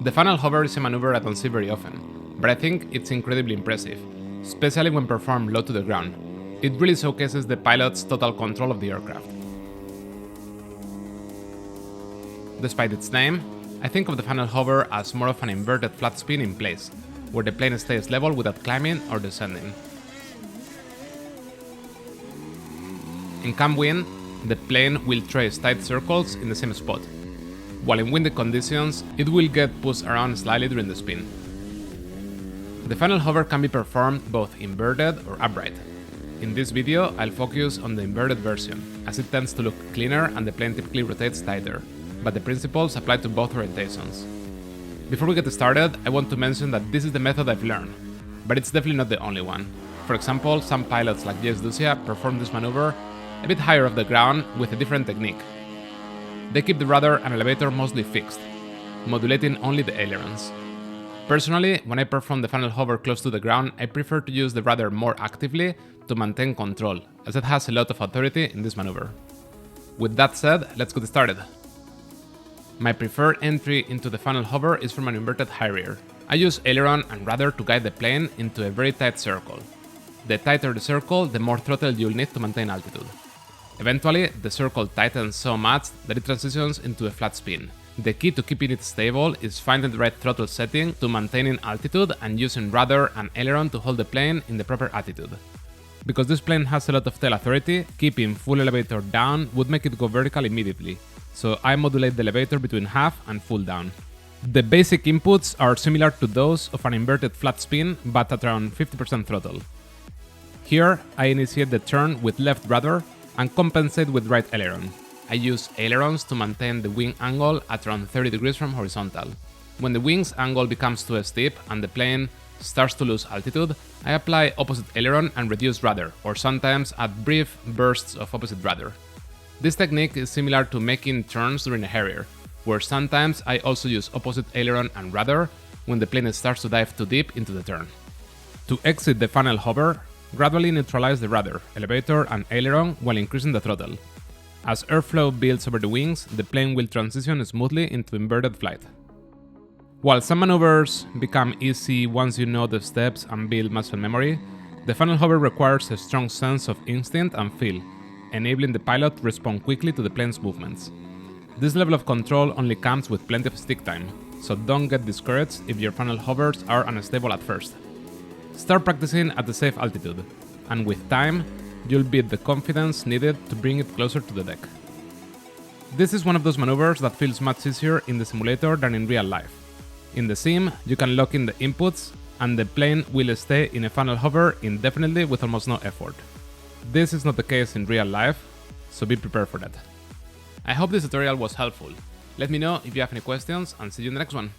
The funnel hover is a maneuver I don't see very often, but I think it's incredibly impressive, especially when performed low to the ground. It really showcases the pilot's total control of the aircraft. Despite its name, I think of the funnel hover as more of an inverted flat spin in place, where the plane stays level without climbing or descending. In calm wind, the plane will trace tight circles in the same spot, while in windy conditions, it will get pushed around slightly during the spin. The funnel hover can be performed both inverted or upright. In this video, I'll focus on the inverted version, as it tends to look cleaner and the plane typically rotates tighter, but the principles apply to both orientations. Before we get started, I want to mention that this is the method I've learned, but it's definitely not the only one. For example, some pilots like Jess Ducia perform this maneuver a bit higher off the ground with a different technique. They keep the rudder and elevator mostly fixed, modulating only the ailerons. Personally, when I perform the funnel hover close to the ground, I prefer to use the rudder more actively to maintain control, as it has a lot of authority in this maneuver. With that said, let's get started. My preferred entry into the funnel hover is from an inverted high rear. I use aileron and rudder to guide the plane into a very tight circle. The tighter the circle, the more throttle you'll need to maintain altitude. Eventually, the circle tightens so much that it transitions into a flat spin. The key to keeping it stable is finding the right throttle setting to maintaining altitude and using rudder and aileron to hold the plane in the proper attitude. Because this plane has a lot of tail authority, keeping full elevator down would make it go vertical immediately, so I modulate the elevator between half and full down. The basic inputs are similar to those of an inverted flat spin, but at around 50% throttle. Here, I initiate the turn with left rudder and compensate with right aileron. I use ailerons to maintain the wing angle at around 30 degrees from horizontal. When the wing's angle becomes too steep and the plane starts to lose altitude, I apply opposite aileron and reduce rudder, or sometimes add brief bursts of opposite rudder. This technique is similar to making turns during a Harrier, where sometimes I also use opposite aileron and rudder when the plane starts to dive too deep into the turn. To exit the funnel hover, gradually neutralize the rudder, elevator and aileron while increasing the throttle. As airflow builds over the wings, the plane will transition smoothly into inverted flight. While some maneuvers become easy once you know the steps and build muscle memory, the funnel hover requires a strong sense of instinct and feel, enabling the pilot to respond quickly to the plane's movements. This level of control only comes with plenty of stick time, so don't get discouraged if your funnel hovers are unstable at first. Start practicing at a safe altitude, and with time, you'll build the confidence needed to bring it closer to the deck. This is one of those maneuvers that feels much easier in the simulator than in real life. In the sim, you can lock in the inputs, and the plane will stay in a funnel hover indefinitely with almost no effort. This is not the case in real life, so be prepared for that. I hope this tutorial was helpful. Let me know if you have any questions, and see you in the next one.